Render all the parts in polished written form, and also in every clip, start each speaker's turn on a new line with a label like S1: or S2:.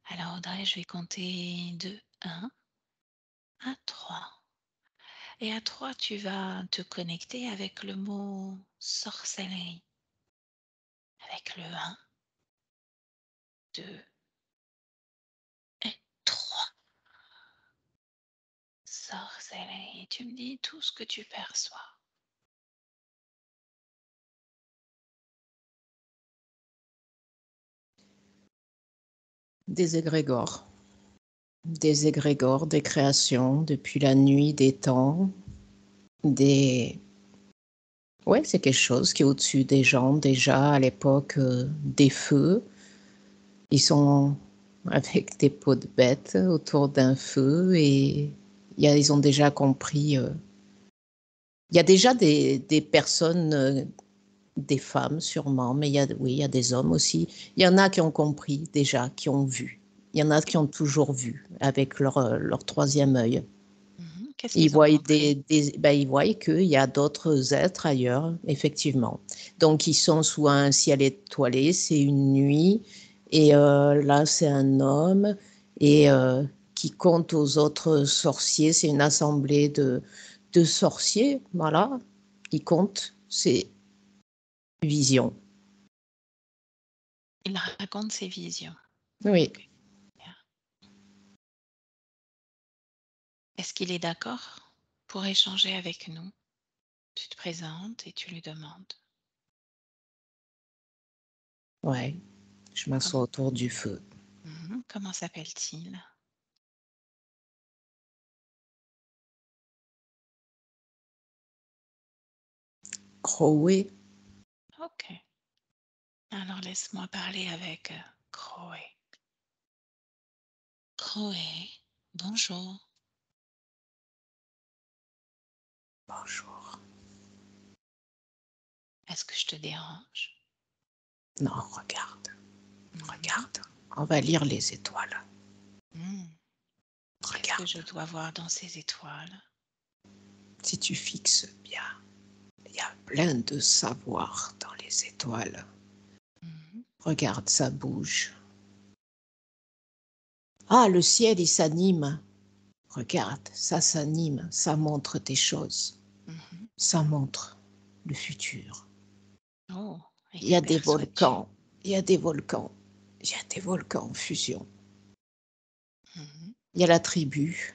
S1: Alors Audrey, je vais compter de 1 à 3. Et à 3, tu vas te connecter avec le mot sorcellerie. Avec le 1, 2 et 3. Sorcellerie. Tu me dis tout ce que tu perçois.
S2: Des égrégores. Des égrégores, des créations depuis la nuit des temps. Ouais, c'est quelque chose qui est au-dessus des gens déjà à l'époque des feux. Ils sont avec des peaux de bêtes autour d'un feu et ils ont déjà compris. Il y a déjà des personnes, des femmes sûrement, mais oui, il y a des hommes aussi. Il y en a qui ont compris déjà, qui ont vu. Il y en a qui ont toujours vu avec leur troisième œil.
S1: Qu'est-ce
S2: Ils
S1: qu'ils ont
S2: voient
S1: compris?
S2: ils voient qu'il y a d'autres êtres ailleurs, effectivement. Donc, ils sont sous un ciel étoilé, c'est une nuit, et là, c'est un homme, et qui compte aux autres sorciers, c'est une assemblée de sorciers, voilà, ils comptent ces visions.
S1: Il raconte ses visions.
S2: Oui,
S1: Ok, bien. Est-ce qu'il est d'accord pour échanger avec nous? Tu te présentes et tu lui demandes.
S2: ouais, je m'assois
S1: Comment,
S2: autour du feu.
S1: comment s'appelle-t-il?
S2: Crowé,
S1: Ok. Alors laisse-moi parler avec Chloé. Chloé, bonjour.
S2: bonjour.
S1: Est-ce que je te dérange?
S2: Non, regarde,
S1: Mhm.
S2: regarde, on va lire les étoiles.
S1: Hmm. Qu'est-ce que je
S2: Regarde,
S1: dois voir dans ces étoiles?
S2: si tu fixes bien, il y a plein de savoir dans les étoiles.
S1: Mhm.
S2: Regarde, ça bouge. Ah, le ciel, il s'anime. Regarde, ça s'anime, ça montre des choses.
S1: Mhm.
S2: Ça montre le futur.
S1: Oh, et
S2: Il y
S1: que
S2: a des
S1: perçois-tu?
S2: volcans, il y a des volcans, il y a des volcans en fusion.
S1: Mhm.
S2: Il y a la tribu,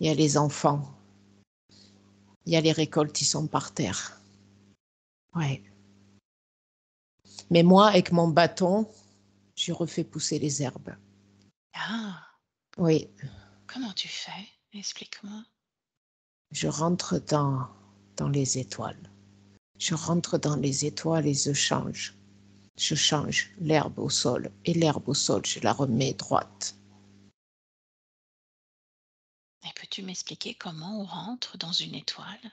S2: il y a les enfants, il y a les récoltes qui sont par terre. Ouais. Mais moi, avec mon bâton, je refais pousser les herbes.
S1: Ah,
S2: Oui,
S1: comment tu fais? Explique-moi.
S2: je rentre dans les étoiles. Je
S1: Mhm.
S2: rentre dans les étoiles et je change. Je change l'herbe au sol et l'herbe au sol, je la remets droite.
S1: Et peux-tu m'expliquer comment on rentre dans une étoile?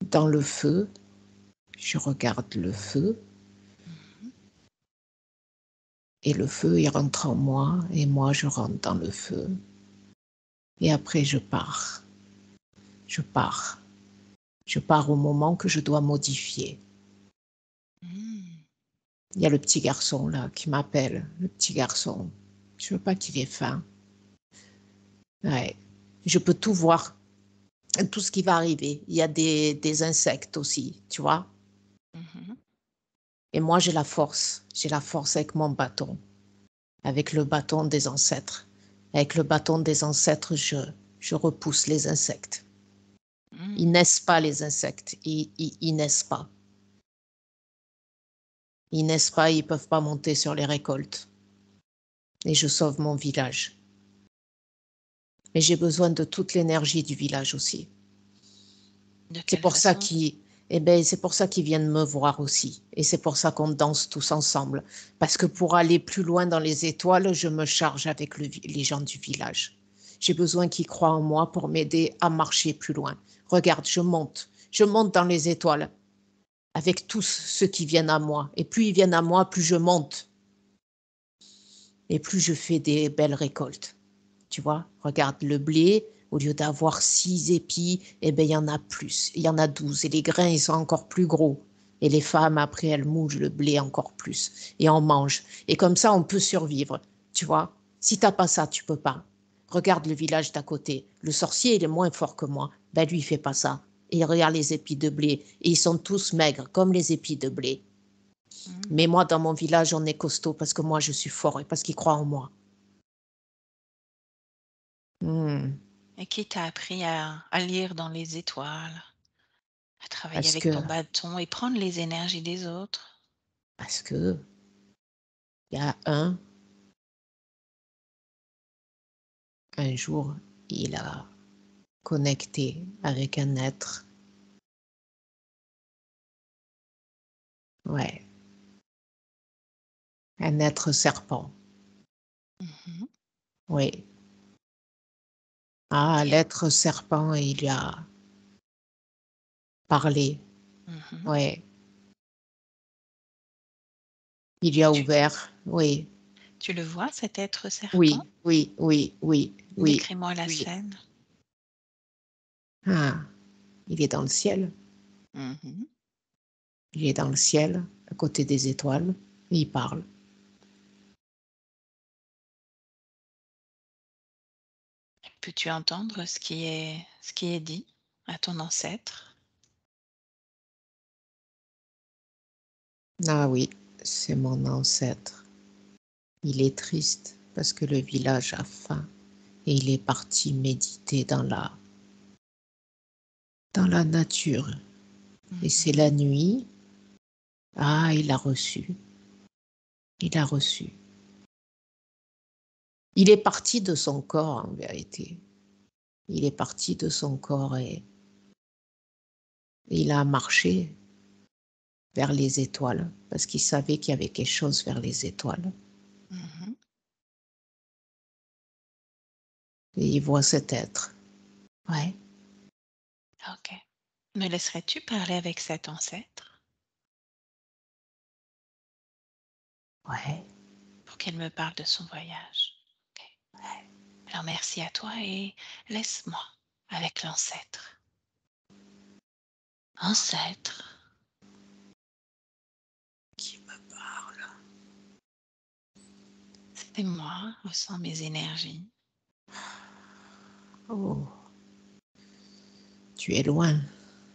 S2: Dans le feu, je regarde le feu
S1: Mhm.
S2: et le feu, il rentre en moi et moi, je rentre dans le feu. Et après, je pars. Je pars. Je pars au moment que je dois modifier.
S1: Hmm.
S2: Il y a le petit garçon là qui m'appelle, le petit garçon. Je veux pas qu'il ait faim. Ouais. Je peux tout voir, tout ce qui va arriver. Il y a des insectes aussi, tu vois.
S1: Mhm.
S2: Et moi, j'ai la force avec mon bâton, avec le bâton des ancêtres. Avec le bâton des ancêtres, je repousse les insectes. Ils
S1: Hmm.
S2: naissent pas, les insectes. Ils naissent pas. Ils naissent pas, ils peuvent pas monter sur les récoltes. Et je sauve mon village. Mais j'ai besoin de toute l'énergie du village aussi.
S1: De
S2: C'est
S1: quelle
S2: pour ça
S1: façon?
S2: qu'ils, eh ben, c'est pour ça qu'ils viennent me voir aussi. Et c'est pour ça qu'on danse tous ensemble. Parce que pour aller plus loin dans les étoiles, je me charge avec les gens du village. J'ai besoin qu'ils croient en moi pour m'aider à marcher plus loin. Regarde, je monte. Je monte dans les étoiles avec tous ceux qui viennent à moi. Et plus ils viennent à moi, plus je monte. Et plus je fais des belles récoltes. Tu vois, regarde le blé, au lieu d'avoir 6 épis, eh ben, il y en a plus, il y en a 12. Et les grains, ils sont encore plus gros. Et les femmes, après, elles moulent le blé encore plus. Et on mange. Et comme ça, on peut survivre. Tu vois? Si t'as pas ça, tu peux pas. Regarde le village d'à côté. Le sorcier, il est moins fort que moi. Ben, lui, il fait pas ça. Et il regarde les épis de blé. Et ils sont tous maigres, comme les épis de blé.
S1: Mhm.
S2: Mais moi, dans mon village, on est costaud parce que moi, je suis fort et parce qu'ils croient en moi. Hmm.
S1: Et qui t'a appris à lire dans les étoiles, à travailler
S2: Parce
S1: avec
S2: que,
S1: ton bâton et prendre les énergies des autres?
S2: parce que, il y a un jour, il a connecté avec un être. Ouais, un être serpent.
S1: Mhm.
S2: Oui. Ah,
S1: Qui est-
S2: l'être serpent, il a parlé.
S1: Mhm.
S2: Ouais. Il y a
S1: Tu,
S2: ouvert. Oui.
S1: tu le vois, cet être serpent?
S2: Oui, oui, oui, oui, oui,
S1: Décris-moi la
S2: oui.
S1: scène.
S2: Ah, il est dans le ciel.
S1: Mhm.
S2: Il est dans le ciel, à côté des étoiles, et il parle.
S1: Peux-tu entendre ce qui est dit à ton ancêtre?
S2: Ah oui, c'est mon ancêtre. Il est triste parce que le village a faim et il est parti méditer dans la nature. Et c'est
S1: Mhm.
S2: la nuit. Ah, il a reçu. Il a reçu. Il est parti de son corps, en vérité. Il est parti de son corps et il a marché vers les étoiles parce qu'il savait qu'il y avait quelque chose vers les étoiles.
S1: Mhm.
S2: Et il voit cet être. Ouais,
S1: Ok. Me laisserais-tu parler avec cet ancêtre
S2: ouais.
S1: pour qu'elle me parle de son voyage? Ok. Alors merci à toi et laisse-moi avec l'ancêtre. Ancêtre,
S2: Qui me parle?
S1: c'est moi, ressens mes énergies.
S2: Oh, tu es loin.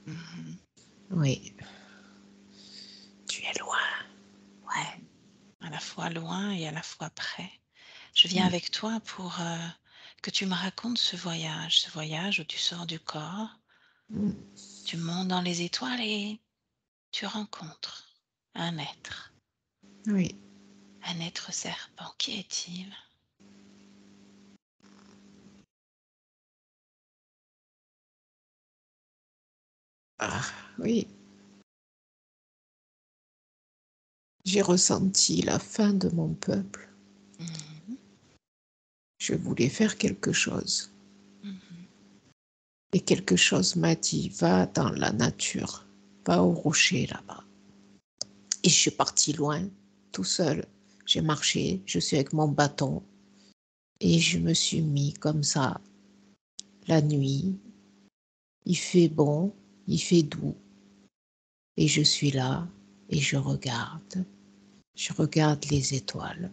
S1: Mhm.
S2: Oui, tu es loin. Ouais.
S1: Mhm. À la fois loin et à la fois près. Je viens
S2: Mm.
S1: avec toi pour que tu me racontes ce voyage où tu sors du corps,
S2: Mm.
S1: tu montes dans les étoiles et tu rencontres
S2: Oui.
S1: un être serpent. Qui est-il?
S2: Ah, oui. J'ai ressenti la faim de mon peuple.
S1: Mhm.
S2: Je voulais faire quelque chose.
S1: Mhm.
S2: Et quelque chose m'a dit, va dans la nature, va au rocher là-bas. Et je suis partie loin, tout seul. J'ai marché, je suis avec mon bâton. Et je me suis mis comme ça, la nuit. Il fait bon, il fait doux. Et je suis là et je regarde. Je regarde les étoiles.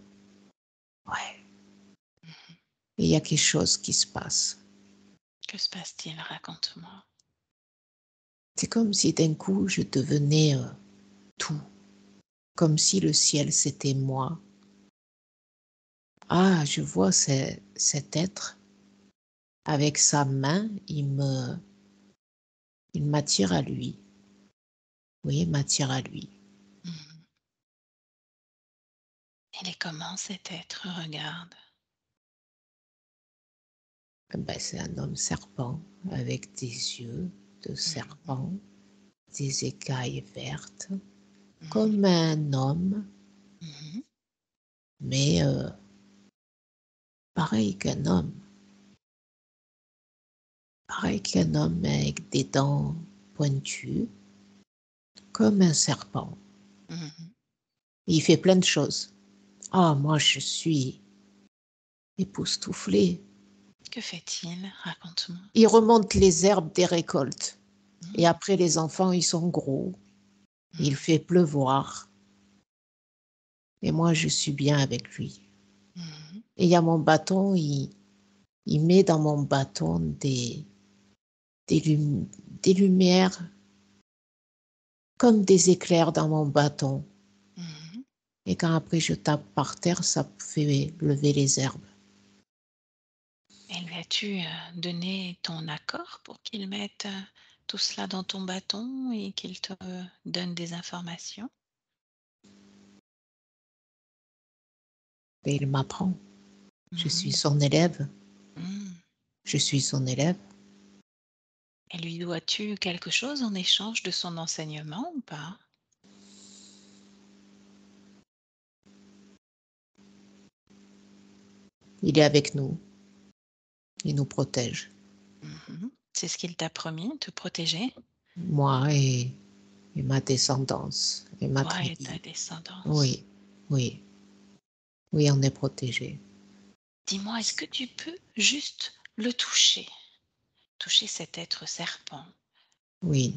S2: Ouais. Et il y a quelque chose qui se passe.
S1: Que se passe-t-il? Raconte-moi.
S2: C'est comme si d'un coup je devenais tout. Comme si le ciel c'était moi. Ah, je vois cet être. Avec sa main, il m'attire à lui. Oui, il m'attire à lui.
S1: Mhm. Il est comment cet être? Regarde.
S2: Ben, c'est un homme serpent avec des yeux de
S1: Mhm.
S2: serpent, des écailles vertes,
S1: Mhm.
S2: comme un homme,
S1: Mhm.
S2: mais pareil qu'un homme, pareil qu'un homme mais avec des dents pointues, comme un serpent.
S1: Mhm.
S2: Il fait plein de choses. Ah, moi, je suis époustouflée.
S1: Que fait-il? Raconte-moi.
S2: Il remonte les herbes des récoltes. Et
S1: Mhm.
S2: après, les enfants, ils sont gros. Il fait pleuvoir. Et moi, je suis bien avec lui.
S1: Mhm.
S2: Et il y a mon bâton, il met dans mon bâton des, lum- des lumières comme des éclairs dans mon bâton.
S1: Mhm.
S2: Et quand après je tape par terre, ça fait lever les herbes.
S1: Et lui as-tu donné ton accord pour qu'il mette tout cela dans ton bâton et qu'il te donne des informations?
S2: Et il m'apprend. Je suis
S1: Mhm.
S2: son élève.
S1: Mm.
S2: Je suis son élève.
S1: Et lui dois-tu quelque chose en échange de son enseignement ou pas?
S2: Il est avec nous. Il nous protège.
S1: Mhm. C'est ce qu'il t'a promis, te protéger,
S2: Moi et ma descendance et ma
S1: toi et ta
S2: tribu.
S1: descendance.
S2: Oui, oui, oui, on est protégé.
S1: Dis-moi, est-ce que tu peux juste le toucher, toucher cet être serpent
S2: Oui,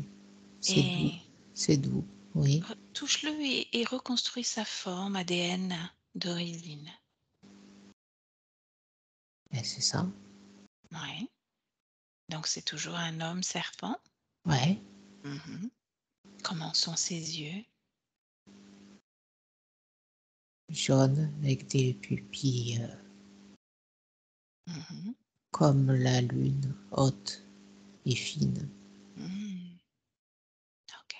S2: c'est doux.
S1: et
S2: C'est doux. Oui,
S1: touche-le et reconstruis sa forme ADN d'origine.
S2: et c'est ça.
S1: Oui. Donc c'est toujours un homme serpent.
S2: Ouais,
S1: Mhm. Comment sont ses yeux?
S2: jaune avec des pupilles
S1: Mhm.
S2: comme la lune, haute et fine.
S1: Mm. Ok.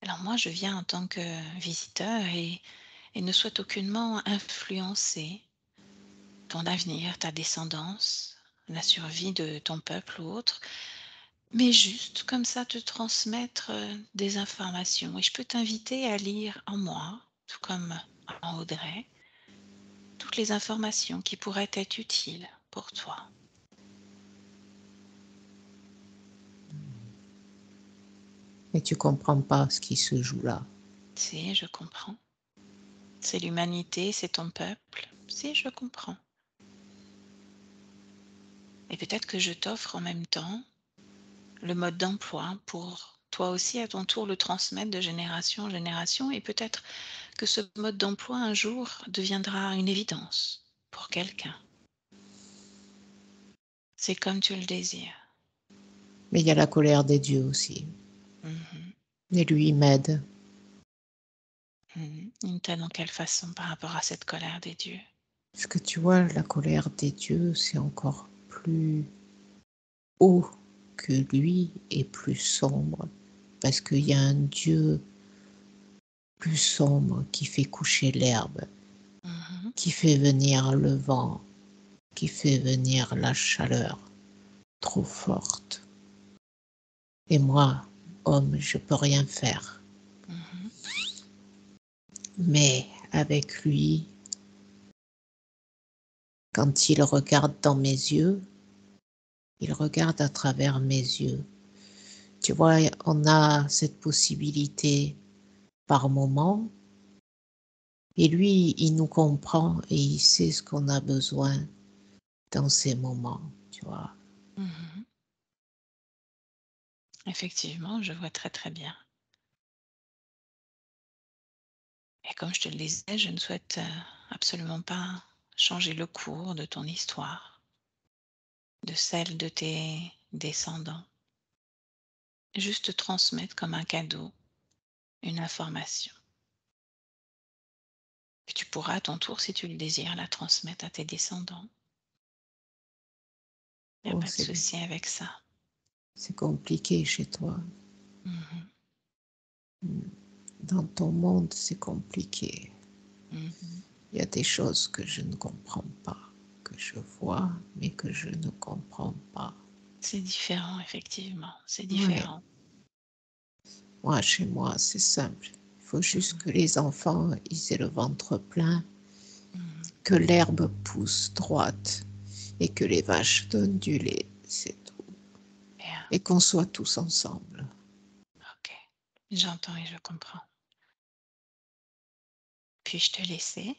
S1: Alors moi, je viens en tant que visiteur et ne souhaite aucunement influencer ton avenir, ta descendance, la survie de ton peuple ou autre, mais juste comme ça te transmettre des informations. Et je peux t'inviter à lire en moi, tout comme en Audrey, toutes les informations qui pourraient être utiles pour toi.
S2: Mais tu comprends pas ce qui se joue là.
S1: Si, je comprends. C'est l'humanité, c'est ton peuple. Si, je comprends. Et peut-être que je t'offre en même temps le mode d'emploi pour toi aussi à ton tour le transmettre de génération en génération et peut-être que ce mode d'emploi un jour deviendra une évidence pour quelqu'un. C'est comme tu le désires.
S2: Mais il y a la colère des dieux aussi.
S1: Mhm,
S2: Et lui, il m'aide.
S1: mhm. Il t'aide dans quelle façon par rapport à cette colère des dieux?
S2: Parce que tu vois, la colère des dieux, c'est encore plus haut que lui et plus sombre. Parce qu'il y a un dieu plus sombre qui fait coucher l'herbe,
S1: Mhm,
S2: qui fait venir le vent, qui fait venir la chaleur trop forte. Et moi, homme, je peux rien faire.
S1: mhm,
S2: Mais avec lui, quand il regarde dans mes yeux, il regarde à travers mes yeux. Tu vois, on a cette possibilité par moment, et lui, il nous comprend et il sait ce qu'on a besoin dans ces moments, tu vois.
S1: mhm. Effectivement, je vois très très bien. Et comme je te le disais, je ne souhaite absolument pas changer le cours de ton histoire, de celle de tes descendants. Juste transmettre comme un cadeau une information. Et tu pourras à ton tour, si tu le désires, la transmettre à tes descendants. Il n'y a
S2: Oh,
S1: pas de souci avec ça.
S2: c'est compliqué chez toi.
S1: Mhm,
S2: Dans ton monde, c'est compliqué.
S1: mhm.
S2: Il y a des choses que je ne comprends pas, que je vois, mais que je ne comprends pas.
S1: C'est différent, effectivement. C'est
S2: Ouais,
S1: différent.
S2: moi, chez moi, c'est simple. Il faut juste
S1: Mhm,
S2: que les enfants, ils aient le ventre plein,
S1: mhm.
S2: que l'herbe pousse droite et que les vaches donnent du lait, c'est tout.
S1: Bien,
S2: Et qu'on soit tous ensemble.
S1: ok. J'entends et je comprends. Puis-je te laisser?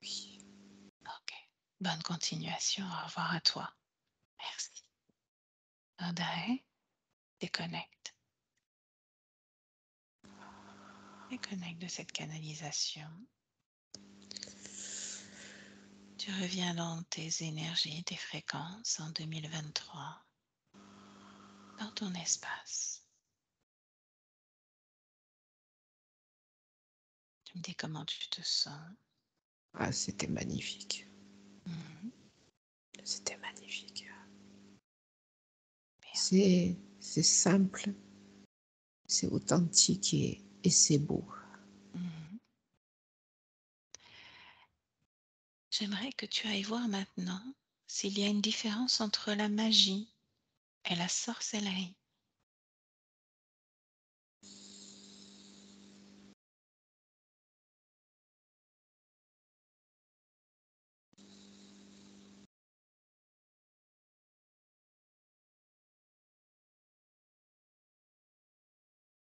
S2: Oui.
S1: Ok. Bonne continuation. Au revoir à toi. Merci. Audrey, déconnecte. Déconnecte de cette canalisation. Tu reviens dans tes énergies, tes fréquences en 2023, dans ton espace. Tu me dis comment tu te sens.
S2: Ah, c'était magnifique.
S1: Mhm.
S2: C'était magnifique.
S1: Bien.
S2: C'est simple, c'est authentique et c'est beau.
S1: Mhm. J'aimerais que tu ailles voir maintenant s'il y a une différence entre la magie et la sorcellerie.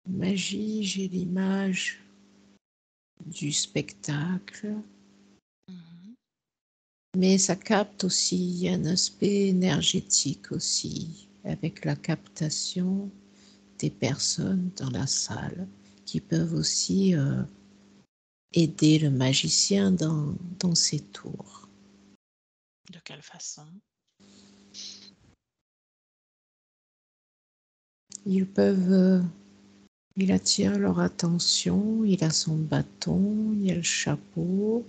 S2: Magie, j'ai l'image du spectacle,
S1: Mhm.
S2: mais ça capte aussi un aspect énergétique aussi, avec la captation des personnes dans la salle qui peuvent aussi aider le magicien dans ses tours.
S1: De quelle façon?
S2: Ils peuvent, il attire leur attention, il a son bâton, il a le chapeau,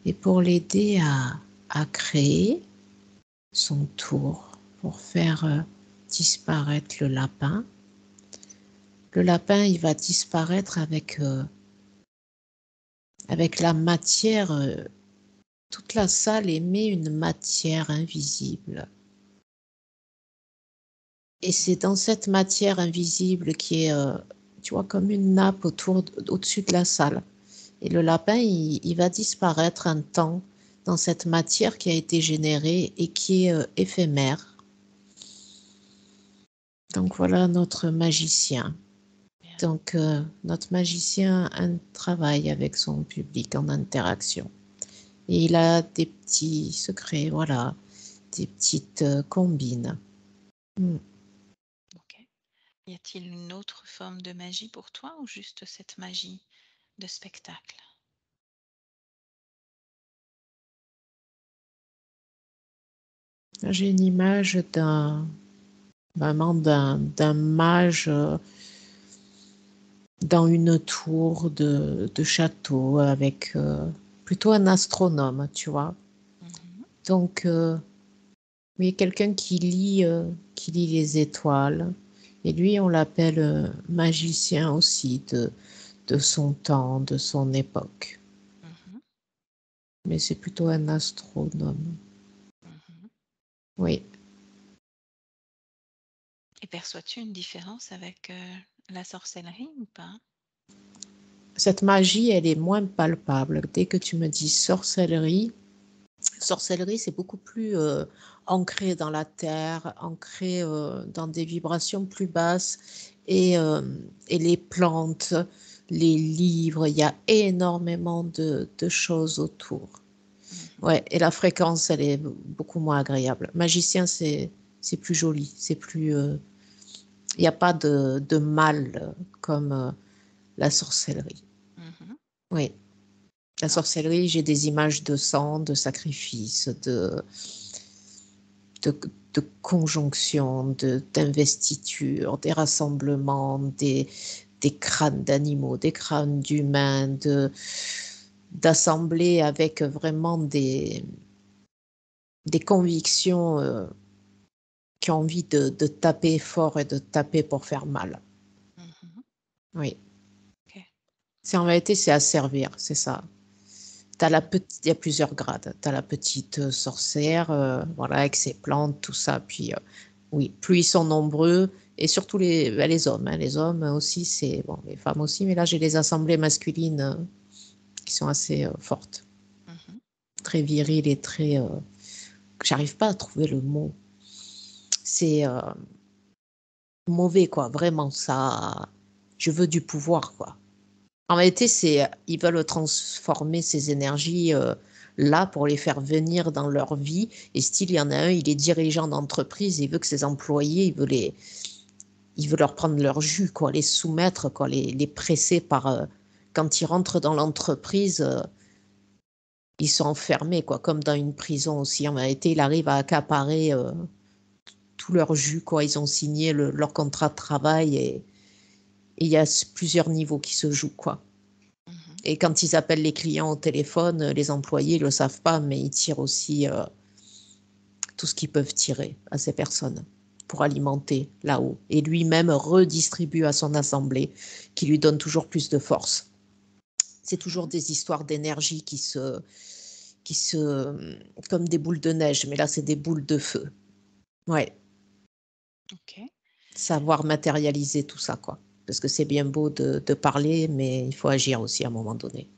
S2: et pour l'aider à créer son tour, pour faire disparaître le lapin. Le lapin, il va disparaître avec la matière. Toute la salle émet une matière invisible. Et c'est dans cette matière invisible qui est, tu vois, comme une nappe au-dessus de la salle. Et le lapin, il va disparaître un temps dans cette matière qui a été générée et qui est éphémère. Donc voilà notre magicien.
S1: Bien.
S2: Donc notre magicien travaille avec son public en interaction. Et il a des petits secrets, voilà, des petites combines. Mm.
S1: Ok. Y a-t-il une autre forme de magie pour toi ou juste cette magie de spectacle?
S2: J'ai une image vraiment d'un mage dans une tour de château avec plutôt un astronome, tu vois.
S1: Mhm.
S2: Donc, oui, quelqu'un qui lit les étoiles. Et lui, on l'appelle magicien aussi de son temps, de son époque.
S1: Mhm.
S2: Mais c'est plutôt un astronome.
S1: Mhm.
S2: Oui.
S1: Et perçois-tu une différence avec la sorcellerie ou pas?
S2: Cette magie, elle est moins palpable. Dès que tu me dis sorcellerie, c'est beaucoup plus ancré dans la terre, ancré dans des vibrations plus basses et les plantes, les livres, il y a énormément de choses autour.
S1: Mhm.
S2: Ouais, et la fréquence, elle est beaucoup moins agréable. Magicien, c'est plus joli, c'est plus, il n'y a pas de mal comme la sorcellerie.
S1: Mhm.
S2: Oui, la
S1: Ok.
S2: sorcellerie, j'ai des images de sang, de sacrifice, de, de conjonctions, d'investitures, des rassemblements, des crânes d'animaux, des crânes d'humains, d'assembler avec vraiment des convictions qui ont envie de taper fort et de taper pour faire mal.
S1: Mhm.
S2: Oui.
S1: Ok.
S2: C'est en réalité, c'est asservir, c'est ça. T'as la
S1: Mhm.
S2: petite, il y a plusieurs grades. Tu as la petite sorcière, voilà, avec ses plantes, tout ça. Puis, oui, plus ils sont nombreux, et surtout les hommes. Hein. Les hommes aussi, c'est bon, les femmes aussi, mais là, j'ai les assemblées masculines qui sont assez fortes,
S1: Mhm.
S2: très viriles et très. J'arrive pas à trouver le mot. C'est mauvais, quoi. Vraiment, ça. Je veux du pouvoir, quoi. En réalité, ils veulent transformer ces énergies là pour les faire venir dans leur vie. Et style, il y en a un, il est dirigeant d'entreprise, il veut que ses employés, il veut leur prendre leur jus, quoi, les soumettre, quoi, les presser par... quand ils rentrent dans l'entreprise, ils sont enfermés, quoi, comme dans une prison aussi. En vérité, il arrive à accaparer tout leur jus, quoi. Ils ont signé leur contrat de travail et il y a plusieurs niveaux qui se jouent, quoi. Et quand ils appellent les clients au téléphone, les employés ne le savent pas, mais ils tirent aussi tout ce qu'ils peuvent tirer à ces personnes pour alimenter là-haut. Et lui-même redistribue à son assemblée, qui lui donne toujours plus de force. C'est toujours des histoires d'énergie comme des boules de neige, mais là, c'est des boules de feu. Ouais.
S1: Ok.
S2: Savoir matérialiser tout ça, quoi. Parce que c'est bien beau de parler, mais il faut agir aussi à un moment donné.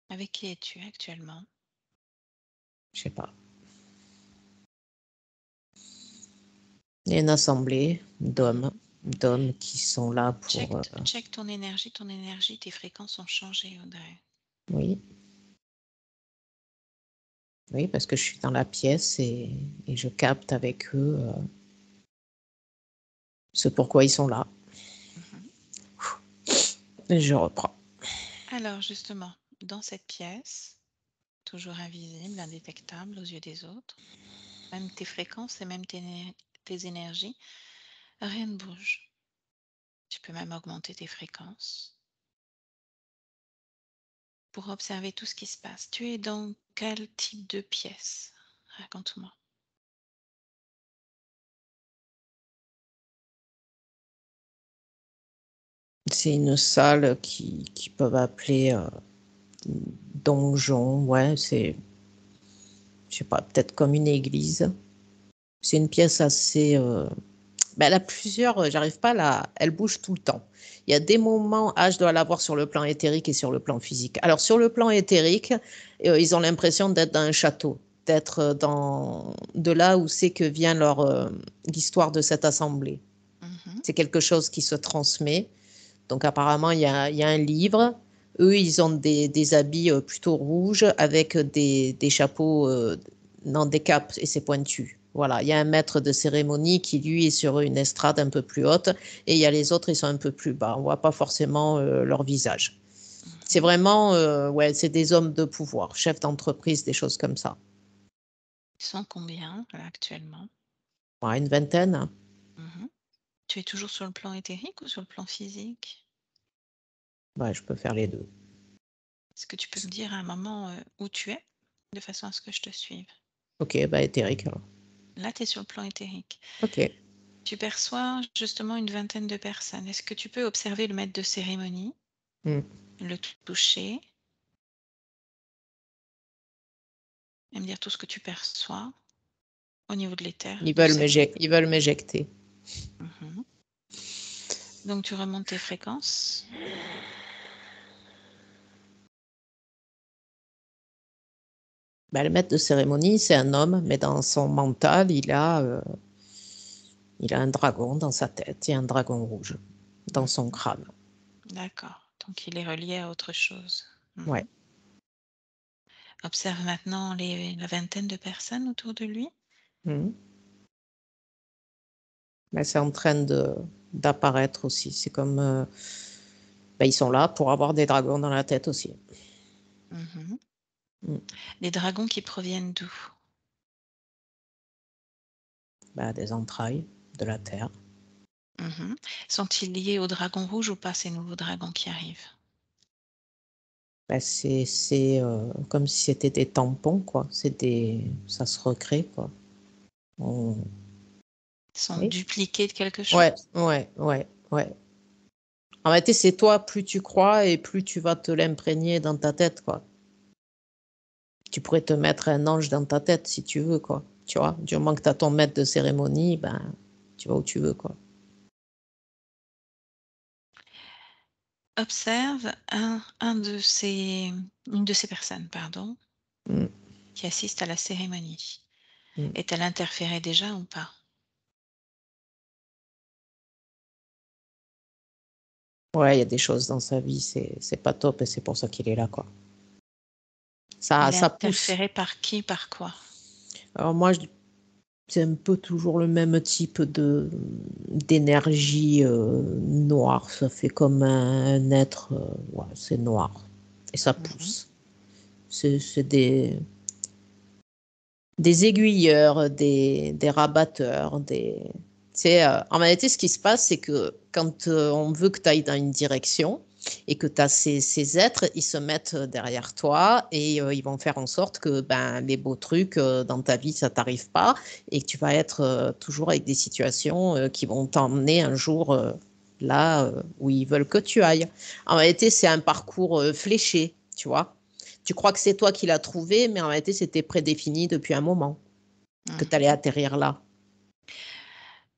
S1: Avec qui es-tu actuellement?
S2: Je sais pas. Il y a une assemblée d'hommes qui sont là pour...
S1: Check ton énergie, tes fréquences ont changé, Audrey.
S2: oui. Oui, parce que je suis dans la pièce et je capte avec eux ce pourquoi ils sont là. Et je reprends.
S1: Alors justement, dans cette pièce, toujours invisible, indétectable aux yeux des autres, même tes fréquences et même tes énergies, rien ne bouge. Tu peux même augmenter tes fréquences pour observer tout ce qui se passe. Tu es dans quel type de pièce? Raconte-moi.
S2: C'est une salle qui peuvent appeler donjon. Ouais, c'est, je sais pas, peut-être comme une église. C'est une pièce assez... ben, elle a plusieurs... j'arrive pas à la... Elle bouge tout le temps. Il y a des moments, je dois l'avoir sur le plan éthérique et sur le plan physique. Alors, sur le plan éthérique, ils ont l'impression d'être dans un château, d'être de là où c'est que vient l'histoire de cette assemblée. C'est quelque chose qui se transmet. Donc, apparemment, il y a un livre. Eux, ils ont des habits plutôt rouges avec des chapeaux, non, des capes, et c'est pointu. Voilà, il y a un maître de cérémonie qui, lui, est sur une estrade un peu plus haute, et il y a les autres, ils sont un peu plus bas. On ne voit pas forcément leur visage. C'est vraiment, ouais, c'est des hommes de pouvoir, chefs d'entreprise, des choses comme ça.
S1: Ils sont combien là, actuellement?
S2: Ouais, une vingtaine.
S1: Tu es toujours sur le plan éthérique ou sur le plan physique?
S2: Ouais, je peux faire les deux.
S1: Est-ce que tu peux me dire à un moment où tu es, de façon à ce que je te suive?
S2: Ok, bah éthérique alors.
S1: Là, tu es sur le plan éthérique.
S2: Ok.
S1: Tu perçois justement une vingtaine de personnes. Est-ce que tu peux observer le maître de cérémonie,
S2: Hmm.
S1: le toucher et me dire tout ce que tu perçois au niveau de l'éther
S2: Ils
S1: de
S2: veulent
S1: cette...
S2: ils veulent m'éjecter.
S1: Mhm. Donc tu remontes tes fréquences.
S2: Ben, le maître de cérémonie, c'est un homme, mais dans son mental, il a un dragon dans sa tête et un dragon rouge dans son crâne.
S1: D'accord. Donc il est relié à autre chose.
S2: Ouais.
S1: Observe maintenant la vingtaine de personnes autour de lui.
S2: Mhm. Ben, c'est en train d'apparaître aussi. C'est comme ben, ils sont là pour avoir des dragons dans la tête aussi.
S1: Mhm.
S2: Mhm.
S1: Des dragons qui proviennent d'où?
S2: Ben, des entrailles de la terre.
S1: Mhm. Sont-ils liés au dragon rouge ou pas, ces nouveaux dragons qui arrivent?
S2: Ben, c'est comme si c'était des tampons, quoi. Ça se recrée, quoi. On-
S1: Ils sont
S2: Oui.
S1: dupliqués de quelque
S2: Ouais,
S1: chose?
S2: ouais, ouais, ouais. En réalité, c'est toi, plus tu crois et plus tu vas te l'imprégner dans ta tête, quoi. Tu pourrais te mettre un ange dans ta tête si tu veux, quoi. Tu vois, du moment que tu as ton maître de cérémonie, ben, tu vas où tu veux, quoi.
S1: Observe une de ces personnes, pardon,
S2: Mm,
S1: qui assiste à la cérémonie.
S2: mm.
S1: Est-elle interférée déjà ou pas?
S2: Ouais, il y a des choses dans sa vie, c'est pas top et c'est pour ça qu'il est là, quoi.
S1: Elle est
S2: Ça pousse.
S1: interférée par qui, par quoi?
S2: Alors moi, c'est un peu toujours le même type d'énergie noire. Ça fait comme un être, ouais, c'est noir. Et ça
S1: Mhm.
S2: pousse. C'est des aiguilleurs, des rabatteurs, C'est, en réalité, ce qui se passe, c'est que quand on veut que tu ailles dans une direction et que tu as ces êtres, ils se mettent derrière toi et ils vont faire en sorte que ben, les beaux trucs dans ta vie, ça t'arrive pas et que tu vas être toujours avec des situations qui vont t'emmener un jour là où ils veulent que tu ailles. En réalité, c'est un parcours fléché, tu vois. Tu crois que c'est toi qui l'as trouvé, mais en réalité, c'était prédéfini depuis un moment que tu allais
S1: Mhm.
S2: atterrir là.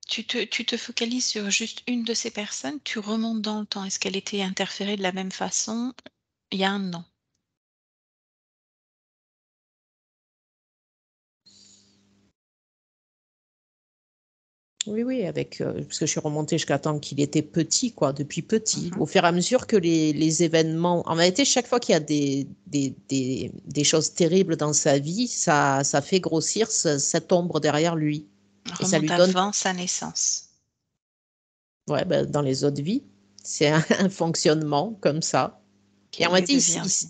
S1: Tu te focalises sur juste une de ces personnes, tu remontes dans le temps. Est-ce qu'elle était interférée de la même façon il y a un an?
S2: Oui, oui, parce que je suis remontée jusqu'à temps qu'il était petit, quoi, depuis petit.
S1: Mhm.
S2: Au fur et à mesure que les événements. En réalité, chaque fois qu'il y a des choses terribles dans sa vie, ça fait grossir cette ombre derrière lui. Et ça
S1: Remonte
S2: lui donne,
S1: avant sa naissance.
S2: ouais, ben, dans les autres vies, c'est un fonctionnement comme ça. Et en
S1: Quelle
S2: réalité,
S1: devient vie.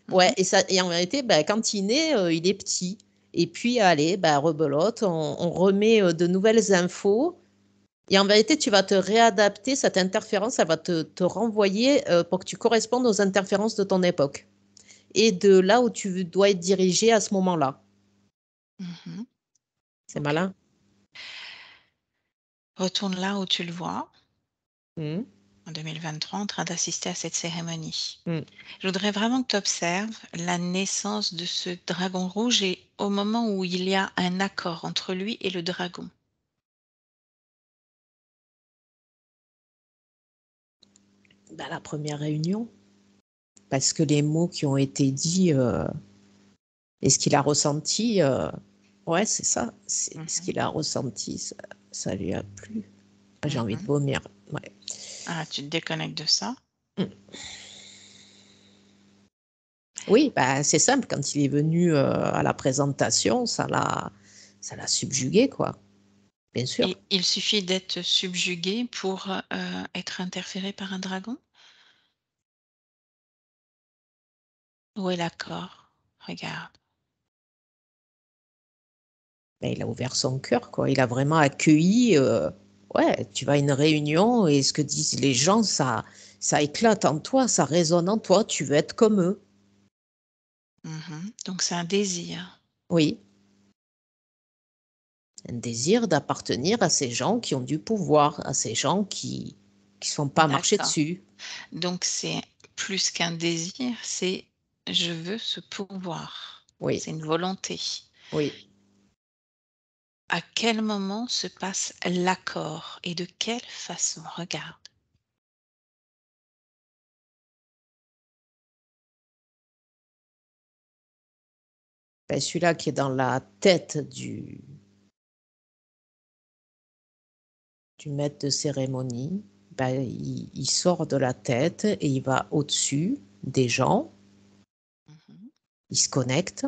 S2: ouais,
S1: Mhm.
S2: et en réalité, ben, quand il naît, il est petit. Et puis, allez, ben, rebelote, on remet de nouvelles infos. Et en vérité, tu vas te réadapter, cette interférence, elle va te renvoyer pour que tu correspondes aux interférences de ton époque et de là où tu dois être dirigé à ce moment-là.
S1: Mhm.
S2: C'est
S1: Ok.
S2: malin.
S1: Retourne là où tu le vois,
S2: Mhm.
S1: en 2023, en train d'assister à cette cérémonie.
S2: Mhm.
S1: Je voudrais vraiment que tu observes la naissance de ce dragon rouge et au moment où il y a un accord entre lui et le dragon.
S2: Ben, la première réunion, parce que les mots qui ont été dits et ce qu'il a ressenti, ouais, c'est ça. C'est ce
S1: Mhm.
S2: qu'il a ressenti, ça lui a plu. Ah, j'ai envie de
S1: Mhm.
S2: vomir. Ouais.
S1: Ah, tu te déconnectes de ça.
S2: Mhm. Oui, bah, c'est simple. Quand il est venu à la présentation, ça l'a subjugué, quoi. Bien sûr.
S1: Et il suffit d'être subjugué pour être interféré par un dragon? Où est l'accord? Regarde.
S2: Ben, il a ouvert son cœur, quoi. Il a vraiment accueilli. Ouais, tu vas à une réunion et ce que disent les gens, ça éclate en toi, ça résonne en toi. Tu veux être comme eux.
S1: Mhm. Donc c'est un désir.
S2: Oui, un désir d'appartenir à ces gens qui ont du pouvoir, à ces gens qui ne sont pas marchés
S1: D'accord.
S2: dessus.
S1: Donc c'est plus qu'un désir, c'est je veux ce pouvoir.
S2: Oui,
S1: C'est une volonté.
S2: oui.
S1: À quel moment se passe l'accord et de quelle façon? Regarde.
S2: Ben, celui-là qui est dans la tête du maître de cérémonie, ben, il sort de la tête et il va au-dessus des gens,
S1: Mhm.
S2: il se connecte.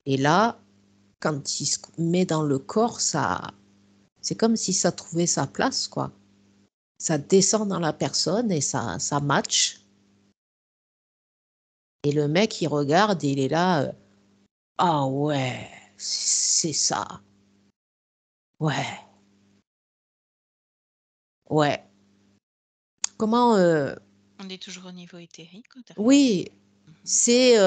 S2: Et là, quand il se met dans le corps, c'est comme si ça trouvait sa place, quoi. Ça descend dans la personne et ça match. Et le mec, il regarde et il est là, ah ouais, c'est ça. Ouais, ouais. Comment,
S1: On est toujours au niveau éthérique ou derrière?
S2: oui,
S1: Mhm.
S2: c'est,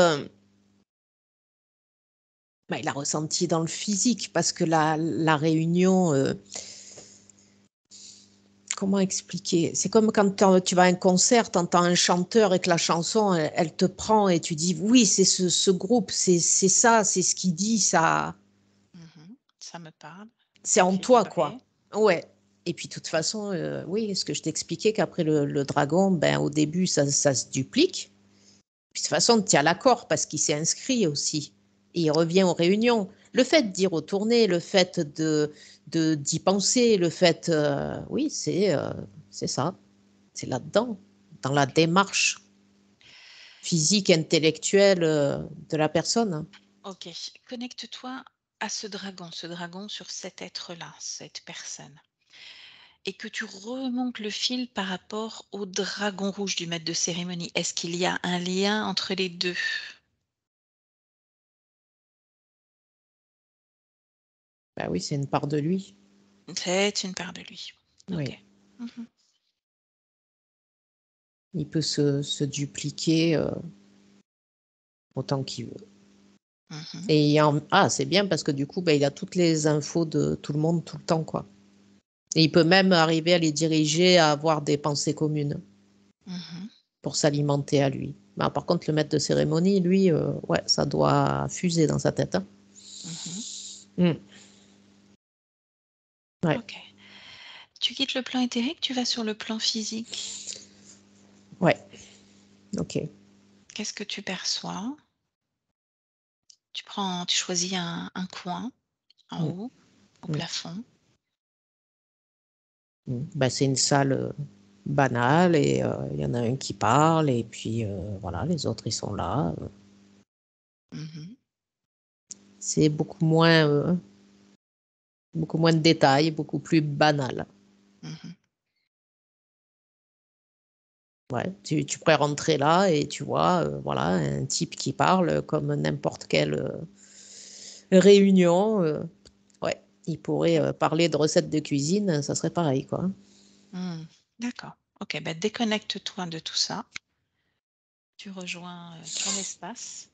S2: bah, il a ressenti dans le physique parce que la réunion, comment expliquer? C'est comme quand tu vas à un concert, tu entends un chanteur et que la chanson, elle te prend et tu dis, oui, c'est ce groupe, c'est ça, c'est ce qu'il dit, ça,
S1: Mhm. Ça me parle,
S2: c'est
S1: ça me
S2: en
S1: fait
S2: toi,
S1: vibrer.
S2: quoi. Ouais. Et puis, de toute façon, oui, ce que je t'expliquais qu'après le dragon, ben, au début, ça se duplique. Puis de toute façon, tu as l'accord parce qu'il s'est inscrit aussi. Et il revient aux réunions. Le fait d'y retourner, le fait d'y penser, le fait, oui, c'est ça. C'est là-dedans, dans la démarche physique, intellectuelle de la personne.
S1: Ok, connecte-toi à ce dragon sur cet être-là, cette personne, et que tu remontes le fil par rapport au dragon rouge du maître de cérémonie. Est-ce qu'il y a un lien entre les 2?
S2: Bah oui, c'est une part de lui.
S1: C'est une part de lui. OK.
S2: Oui.
S1: Mmh.
S2: Il peut se dupliquer autant qu'il veut.
S1: Mmh.
S2: Et c'est bien parce que du coup, bah, il a toutes les infos de tout le monde tout le temps, quoi. Et il peut même arriver à les diriger à avoir des pensées communes
S1: Mmh.
S2: pour s'alimenter à lui. Bah, par contre, le maître de cérémonie, lui, ouais, ça doit fuser dans sa tête, hein.
S1: Mmh.
S2: Mm. Ouais,
S1: OK. Tu quittes le plan éthérique, tu vas sur le plan physique.
S2: ouais, ok.
S1: Qu'est-ce que tu perçois? Tu choisis un coin en
S2: Mm,
S1: haut, au
S2: mm,
S1: plafond.
S2: mm. Bah, c'est une salle banale et il y en a un qui parle et puis voilà, les autres, ils sont là.
S1: Mmh.
S2: C'est beaucoup moins de détails, beaucoup plus banal.
S1: Mmh.
S2: Ouais, tu pourrais rentrer là et tu vois, voilà, un type qui parle comme n'importe quelle réunion. Ouais, il pourrait parler de recettes de cuisine, ça serait pareil, quoi.
S1: Mmh. D'accord. OK, bah, déconnecte-toi de tout ça. Tu rejoins, ton espace.